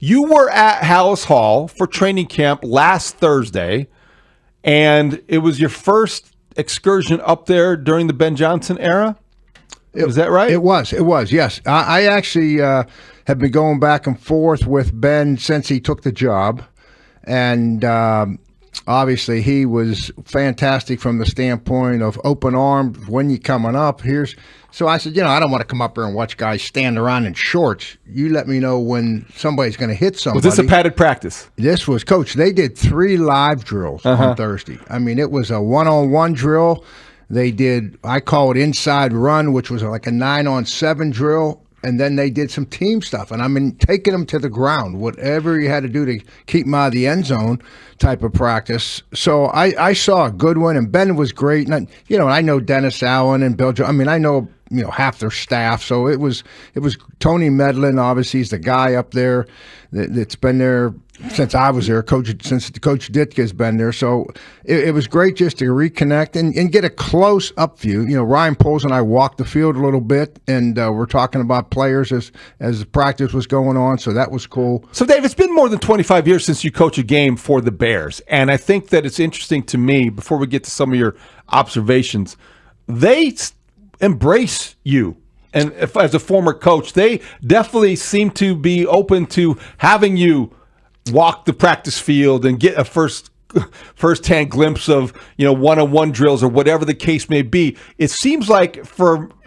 You were at Halas Hall for training camp last Thursday, and it was your first excursion up there during the Ben Johnson era? Is that right? It was, yes. I actually have been going back and forth with Ben since he took the job, and obviously he was fantastic from the standpoint of open arms when you're coming up. So I said, I don't want to come up here and watch guys stand around in shorts. You let me know when somebody's going to hit somebody. Was this a padded practice? This was, Coach, they did 3 live drills on Thursday. I mean, it was a one-on-one drill. They did, I call it inside run, which was like a 9-on-7 drill. And then they did some team stuff. And I mean, taking them to the ground, whatever you had to do to keep them out of the end zone type of practice. So I saw a good one, and Ben was great. And I know Dennis Allen and Bill. I mean, I know half their staff. So it was Tony Medlin. Obviously, he's the guy up there that's been there since I was there. Since Coach Ditka's been there. So it was great just to reconnect and get a close up view. Ryan Poles and I walked the field a little bit, and we're talking about players as the practice was going on. So that was cool. So Dave, it's been more than 25 years since you coached a game for the Bears, and I think that it's interesting to me. Before we get to some of your observations, they embrace you. And as a former coach, they definitely seem to be open to having you walk the practice field and get a first-hand glimpse of one-on-one drills or whatever the case may be. It seems like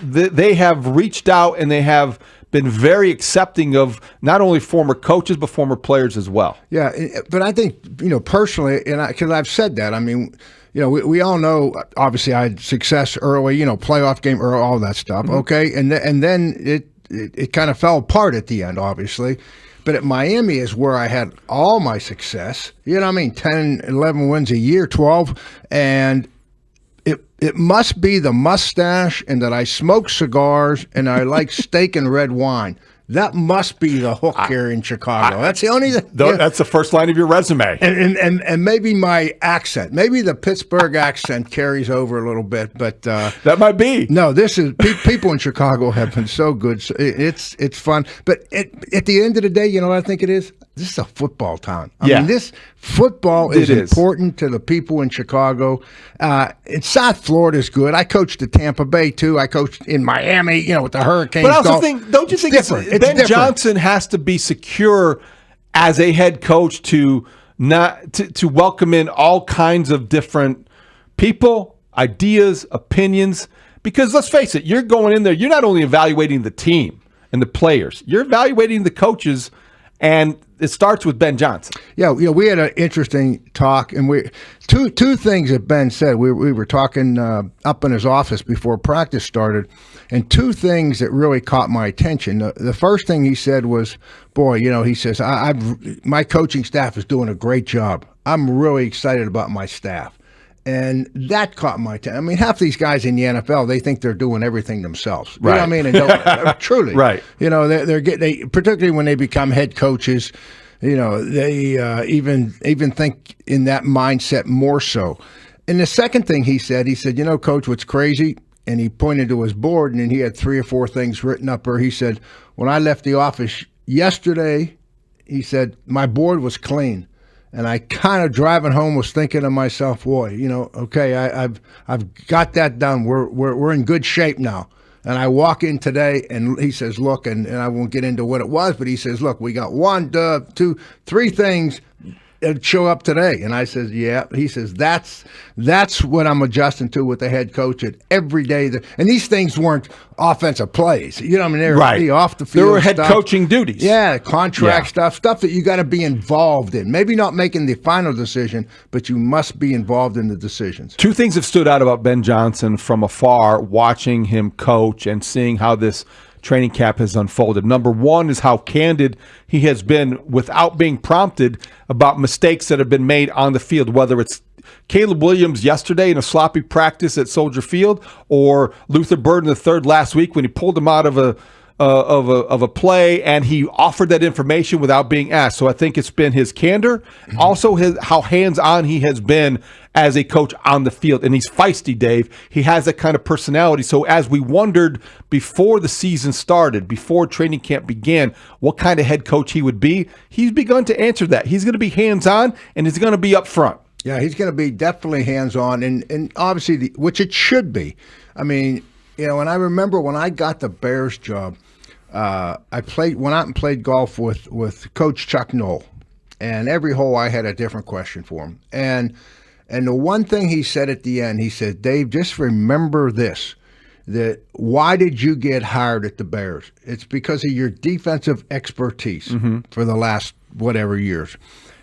they have reached out and they have been very accepting of not only former coaches but former players as well. Yeah, but I think personally, and because I've said that, I mean. We all know, obviously, I had success early, playoff game early, all that stuff, okay? And then it kind of fell apart at the end, obviously. But at Miami is where I had all my success. 10, 11 wins a year, 12. And it must be the mustache and that I smoke cigars and I like steak and red wine. That must be the hook here in Chicago. That's the only thing. That's the first line of your resume. And maybe my accent. Maybe the Pittsburgh accent carries over a little bit. But that might be. No, this is people in Chicago have been so good. So it's fun. But at the end of the day, you know what I think it is? This is a football town. I mean, this football is important to the people in Chicago. South Florida is good. I coached at Tampa Bay, too. I coached in Miami, with the Hurricanes. But I also think, don't you think Ben Johnson has to be secure as a head coach to welcome in all kinds of different people, ideas, opinions? Because let's face it, you're going in there, you're not only evaluating the team and the players, you're evaluating the coaches. And it starts with Ben Johnson. Yeah, we had an interesting talk, and two things that Ben said. We were talking up in his office before practice started, and 2 things that really caught my attention. The first thing he said was, "Boy, he says my coaching staff is doing a great job. I'm really excited about my staff." And that caught my attention. I mean, half these guys in the NFL, they think they're doing everything themselves. You know what I mean? And truly. Right. They particularly when they become head coaches, they even think in that mindset more so. And the second thing he said, Coach, what's crazy? And he pointed to his board, and he had 3 or 4 things written up there. He said, when I left the office yesterday, he said, my board was clean. And I kind of driving home was thinking to myself, boy, okay, I've got that done. We're in good shape now. And I walk in today, and he says, look, and I won't get into what it was, but he says, look, we got 1, 2, 3 things that show up today. And I says, yeah. He says, that's what I'm adjusting to with the head coach at every day. And these things weren't offensive plays. They were off the field. They were head coaching duties. Yeah, contract stuff that you got to be involved in. Maybe not making the final decision, but you must be involved in the decisions. 2 things have stood out about Ben Johnson from afar, watching him coach and seeing how this training camp has unfolded. Number 1 is how candid he has been without being prompted about mistakes that have been made on the field, whether it's Caleb Williams yesterday in a sloppy practice at Soldier Field or Luther Burden III last week when he pulled him out of of a play, and he offered that information without being asked. So I think it's been his candor, also how hands-on he has been as a coach on the field. And he's feisty, Dave. He has that kind of personality. So as we wondered before the season started, before training camp began, what kind of head coach he would be, he's begun to answer that. He's going to be hands-on, and he's going to be up front. Yeah, he's going to be definitely hands-on, and obviously, which it should be. I mean, and I remember when I got the Bears job, I went out and played golf with Coach Chuck Knoll, and every hole I had a different question for him. And the one thing he said at the end, he said, "Dave, just remember this, that why did you get hired at the Bears? It's because of your defensive expertise for the last whatever years."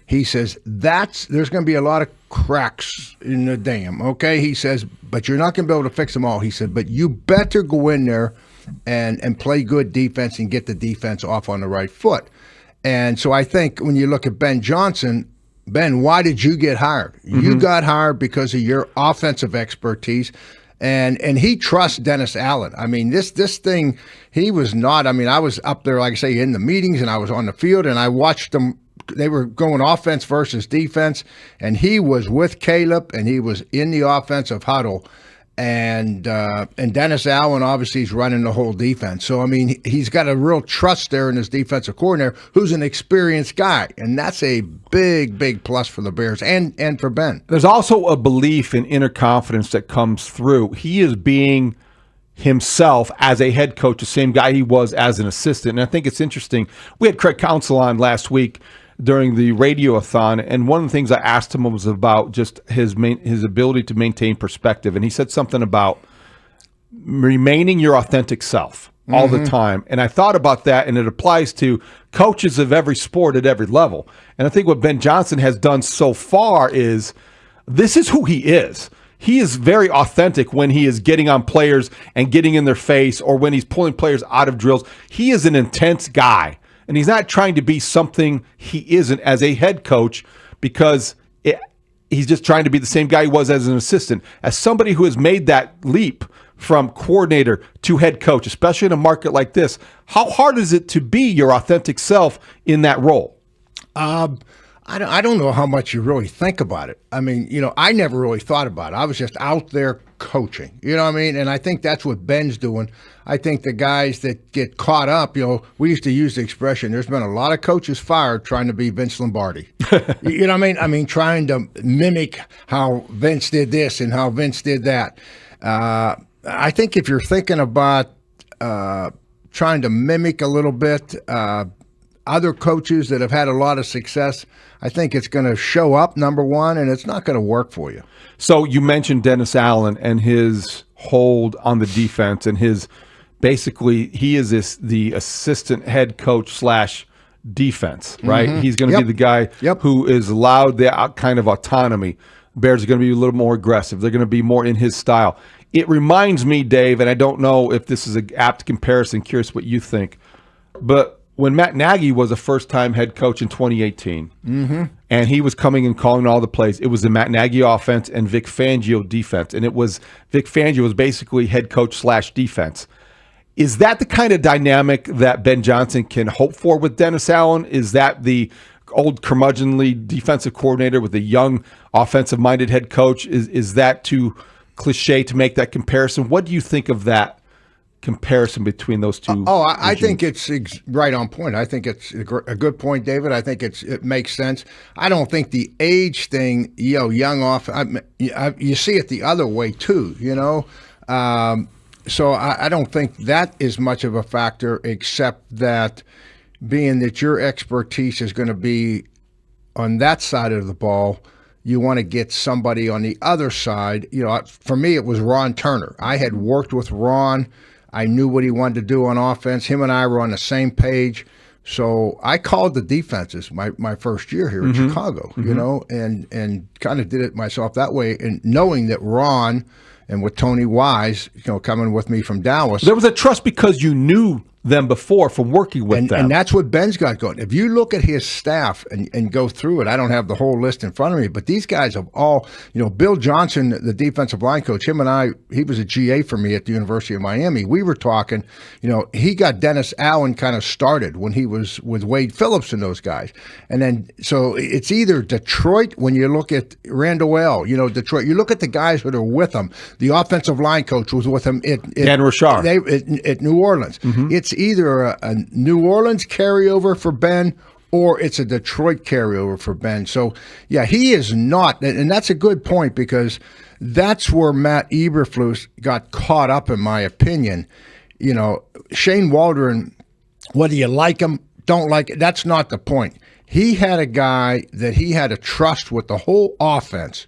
He says, there's going to be a lot of cracks in the dam, okay? He says, but you're not going to be able to fix them all. He said, but you better go in there and play good defense and get the defense off on the right foot. And so I think when you look at Ben Johnson, Ben, why did you get hired? You got hired because of your offensive expertise. And he trusts Dennis Allen. I mean, this thing, he was not. I mean, I was up there, like I say, in the meetings, and I was on the field, and I watched them. They were going offense versus defense, and he was with Caleb, and he was in the offensive huddle. And Dennis Allen obviously is running the whole defense. So, I mean, he's got a real trust there in his defensive coordinator, who's an experienced guy. And that's a big, big plus for the Bears and for Ben. There's also a belief in inner confidence that comes through. He is being himself as a head coach, the same guy he was as an assistant. And I think it's interesting. We had Craig Counsell on last week during the radiothon, and one of the things I asked him was about just his ability to maintain perspective, and he said something about remaining your authentic self all the time. And I thought about that, and it applies to coaches of every sport at every level. And I think what Ben Johnson has done so far is this is who he is. He is very authentic when he is getting on players and getting in their face, or when he's pulling players out of drills. He is an intense guy. And he's not trying to be something he isn't as a head coach, because he's just trying to be the same guy he was as an assistant. As somebody who has made that leap from coordinator to head coach, especially in a market like this, how hard is it to be your authentic self in that role? I don't know how much you really think about it. I mean, I never really thought about it. I was just out there coaching, you know what I mean? And I think that's what Ben's doing. I think the guys that get caught up, we used to use the expression, there's been a lot of coaches fired trying to be Vince Lombardi. You know what I mean? I mean, trying to mimic how Vince did this and how Vince did that. I think if you're thinking about trying to mimic a little bit other coaches that have had a lot of success, I think it's going to show up, number one, and it's not going to work for you. So you mentioned Dennis Allen and his hold on the defense, and basically he is the assistant head coach / defense, right? He's going to be the guy who is allowed that kind of autonomy. Bears are going to be a little more aggressive. They're going to be more in his style. It reminds me, Dave, and I don't know if this is an apt comparison, curious what you think, but when Matt Nagy was a first-time head coach in 2018, and he was coming and calling all the plays, it was the Matt Nagy offense and Vic Fangio defense, and Vic Fangio was basically head coach / defense. Is that the kind of dynamic that Ben Johnson can hope for with Dennis Allen? Is that the old curmudgeonly defensive coordinator with a young offensive-minded head coach? Is that too cliche to make that comparison? What do you think of that comparison between those two? I think it's right on point. I think it's a good point, David. I think it makes sense. I don't think the age thing, young off, you see it the other way too, so I don't think that is much of a factor, except that being that your expertise is going to be on that side of the ball, you want to get somebody on the other side. For me, it was Ron Turner. I had worked with Ron. I knew what he wanted to do on offense. Him and I were on the same page. So I called the defenses my first year here in Chicago, and kind of did it myself that way. And knowing that Ron and with Tony Wise, coming with me from Dallas. There was a trust because you knew them before from working with them. And that's what Ben's got going. If you look at his staff and go through it, I don't have the whole list in front of me, but these guys have all, Bill Johnson, the defensive line coach, him and I, he was a GA for me at the University of Miami. We were talking, he got Dennis Allen kind of started when he was with Wade Phillips and those guys. And then, so it's either Detroit, when you look at Randall L., Detroit, you look at the guys that are with him. The offensive line coach was with him Dan Richard. At New Orleans. Mm-hmm. It's either a New Orleans carryover for Ben or it's a Detroit carryover for Ben. So, yeah, he is not, and that's a good point because that's where Matt Eberflus got caught up, in my opinion. Shane Waldron, whether you like him, don't like it, that's not the point. He had a guy that he had a trust with the whole offense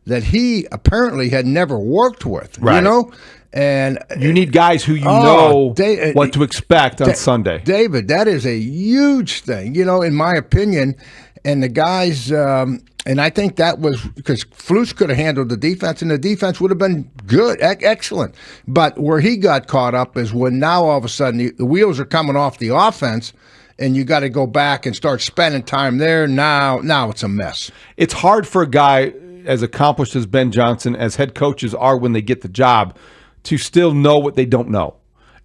that he apparently had never worked with, right. And you need guys who know what to expect on Sunday. David, that is a huge thing, in my opinion. And the guys, and I think that was because Flus could have handled the defense, and the defense would have been good, excellent. But where he got caught up is when now all of a sudden the wheels are coming off the offense, and you got to go back and start spending time there. Now it's a mess. It's hard for a guy as accomplished as Ben Johnson, as head coaches are when they get the job, to still know what they don't know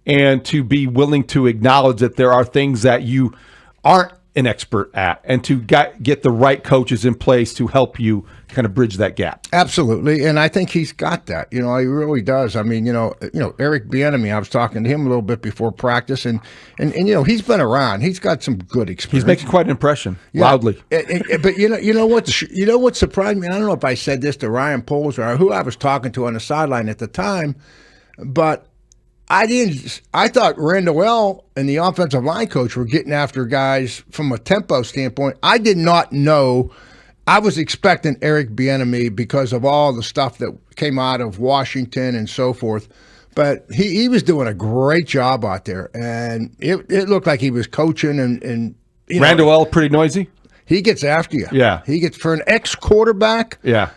and to be willing to acknowledge that there are things that you aren't an expert at and to get the right coaches in place to help you kind of bridge that gap. Absolutely. And I think he's got that. He really does. I mean, Eric Bieniemy, I was talking to him a little bit before practice and he's been around. He's got some good experience. He's making quite an impression, loudly. But what surprised me, I don't know if I said this to Ryan Poles or who I was talking to on the sideline at the time, but I thought Randall L. and the offensive line coach were getting after guys from a tempo standpoint. I did not know. I was expecting Eric Bieniemy because of all the stuff that came out of Washington and so forth. But he was doing a great job out there, and it looked like he was coaching. And Randall L. pretty noisy. He gets after you. Yeah. He gets, for an ex-quarterback. Yeah.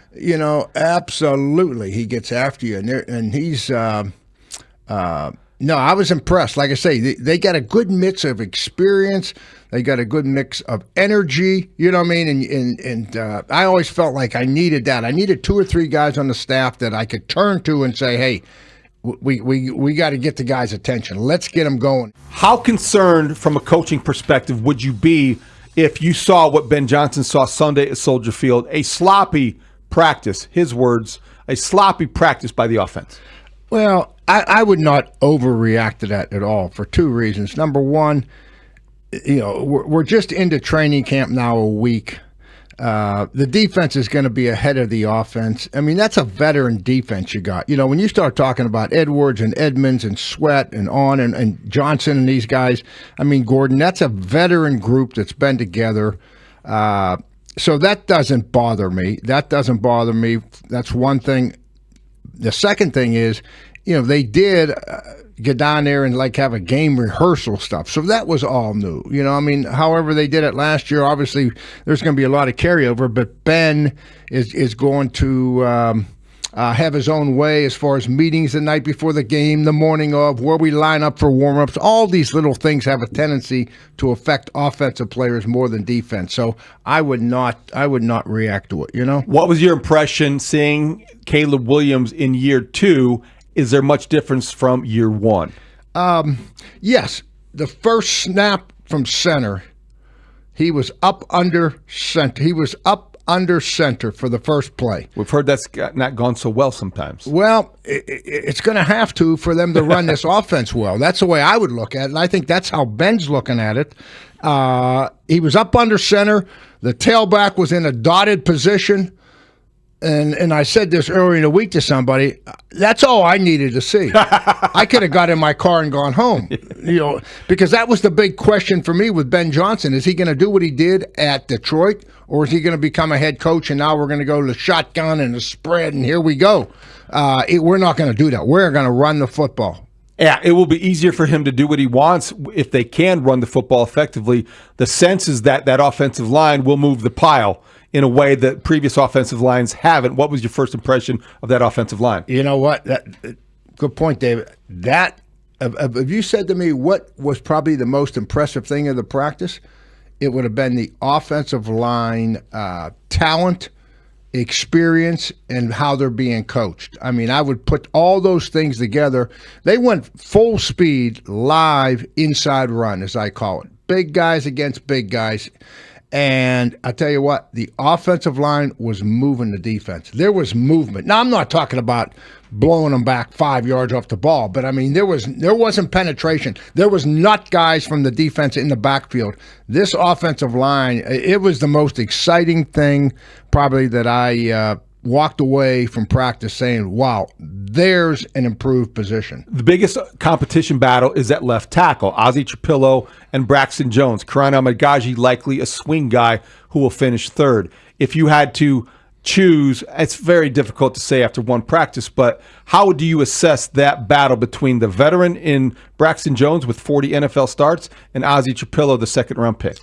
Absolutely, he gets after you, and he's. No, I was impressed. Like I say, they got a good mix of experience. They got a good mix of energy. You know what I mean? And I always felt like I needed that. I needed 2 or 3 guys on the staff that I could turn to and say, "Hey, we got to get the guys' attention. Let's get them going." How concerned, from a coaching perspective, would you be if you saw what Ben Johnson saw Sunday at Soldier Field, a sloppy practice? His words, a sloppy practice by the offense. Well, I would not overreact to that at all for 2 reasons. Number one, we're just into training camp now a week. The defense is going to be ahead of the offense. I mean, that's a veteran defense you got. When you start talking about Edwards and Edmonds and Sweat and and Johnson and these guys, I mean, Gordon, that's a veteran group that's been together. So that doesn't bother me. That's one thing. The second thing is, they did get down there and have a game rehearsal stuff. So that was all new. However they did it last year, obviously there's going to be a lot of carryover, but Ben is going to have his own way as far as meetings the night before the game, the morning of, where we line up for warm-ups. All these little things have a tendency to affect offensive players more than defense. So I would not react to it, What was your impression seeing Caleb Williams in year 2? Is there much difference from year 1? Yes. The first snap from center, he was up under center. He was up under center for the first play. We've heard that's not gone so well sometimes. Well, it's going to have to for them to run this offense well. That's the way I would look at it, and I think that's how Ben's looking at it. He was up under center. The tailback was in a dotted position. And I said this earlier in the week to somebody, that's all I needed to see. I could have got in my car and gone home, because that was the big question for me with Ben Johnson. Is he going to do what he did at Detroit, or is he going to become a head coach and now we're going to go to the shotgun and the spread and here we go? We're not going to do that. We're going to run the football. Yeah, it will be easier for him to do what he wants if they can run the football effectively. The sense is that offensive line will move the pile in a way that previous offensive lines haven't. What was your first impression of that offensive line? You know what? Good point, David. That if you said to me what was probably the most impressive thing of the practice, it would have been the offensive line talent, experience, and how they're being coached. I mean, I would put all those things together. They went full speed, live, inside run, as I call it. Big guys against big guys. And I tell you what, the offensive line was moving the defense. There was movement. Now, I'm not talking about blowing them back 5 yards off the ball, but I mean, there wasn't penetration. There was nut guys from the defense in the backfield. This offensive line, it was the most exciting thing probably that I walked away from practice saying, wow, there's an improved position. The biggest competition battle is at left tackle. Ozzy Trapilo and Braxton Jones. Karan Al-Magaji likely a swing guy who will finish third. If you had to choose, it's very difficult to say after one practice, but how do you assess that battle between the veteran in Braxton Jones with 40 NFL starts and Ozzy Trapilo, the second-round pick?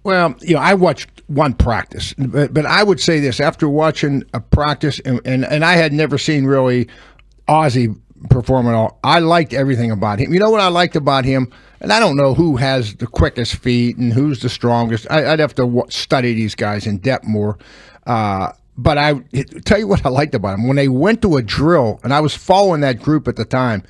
Well, I watched one practice, but I would say this, after watching a practice, and I had never seen really Ozzy perform at all, I liked everything about him. You know what I liked about him? And I don't know who has the quickest feet and who's the strongest. I'd have to study these guys in depth more. But I tell you what I liked about him. When they went to a drill, and I was following that group at the time,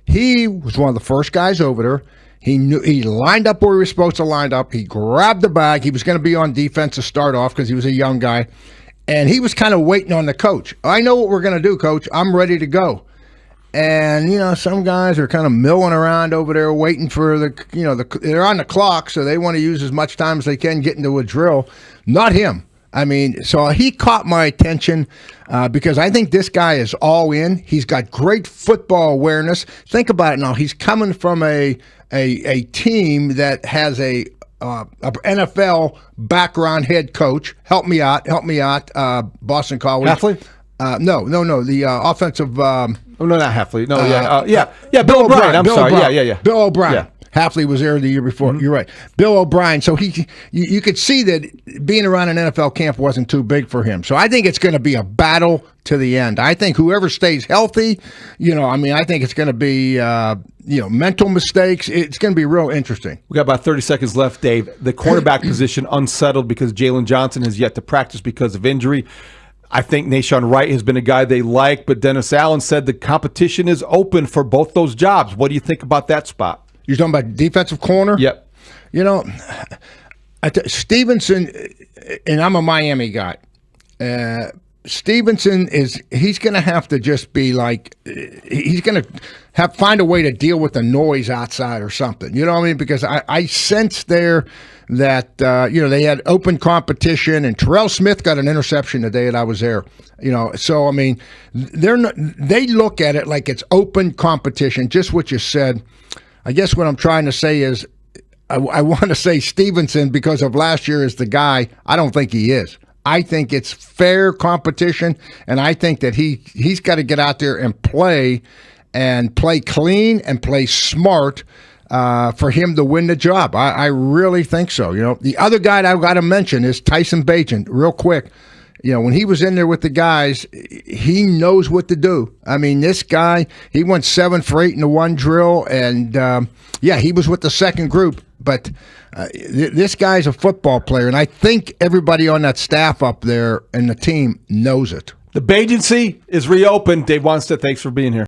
he was one of the first guys over there. He lined up where he was supposed to line up. He grabbed the bag. He was going to be on defense to start off because he was a young guy. And he was kind of waiting on the coach. I know what we're going to do, coach. I'm ready to go. And, some guys are kind of milling around over there waiting for they're on the clock, so they want to use as much time as they can get into a drill. Not him. I mean, so he caught my attention because I think this guy is all in. He's got great football awareness. Think about it now. He's coming from a team that has a NFL background head coach. Help me out, Boston College. Heffley? No. The offensive. No, not Heffley. No, Bill O'Brien. I'm sorry. O'Brien. Yeah. Bill O'Brien. Yeah. Hafley was there the year before. Mm-hmm. You're right. Bill O'Brien. So you could see that being around an NFL camp wasn't too big for him. So I think it's going to be a battle to the end. I think whoever stays healthy, I think it's going to be, mental mistakes. It's going to be real interesting. We got about 30 seconds left, Dave. The cornerback position unsettled because Jalen Johnson has yet to practice because of injury. I think Nashawn Wright has been a guy they like, but Dennis Allen said the competition is open for both those jobs. What do you think about that spot? You're talking about defensive corner? Yep. Stevenson, and I'm a Miami guy. Stevenson he's going to have to just be like, he's going to find a way to deal with the noise outside or something. You know what I mean? Because I sensed there that, they had open competition, and Terrell Smith got an interception the day that I was there. So, I mean, they look at it like it's open competition, just what you said. I guess what I'm trying to say is I want to say Stevenson because of last year is the guy. I don't think he is. I think it's fair competition, and I think that he's got to get out there and play clean and play smart for him to win the job. I really think so. The other guy that I've got to mention is Tyson Bagent, real quick. When he was in there with the guys, he knows what to do. I mean, this guy, he went 7 for 8 in the one drill, and he was with the second group. But this guy's a football player, and I think everybody on that staff up there and the team knows it. The Bagency is reopened. Dave Wannstedt, thanks for being here.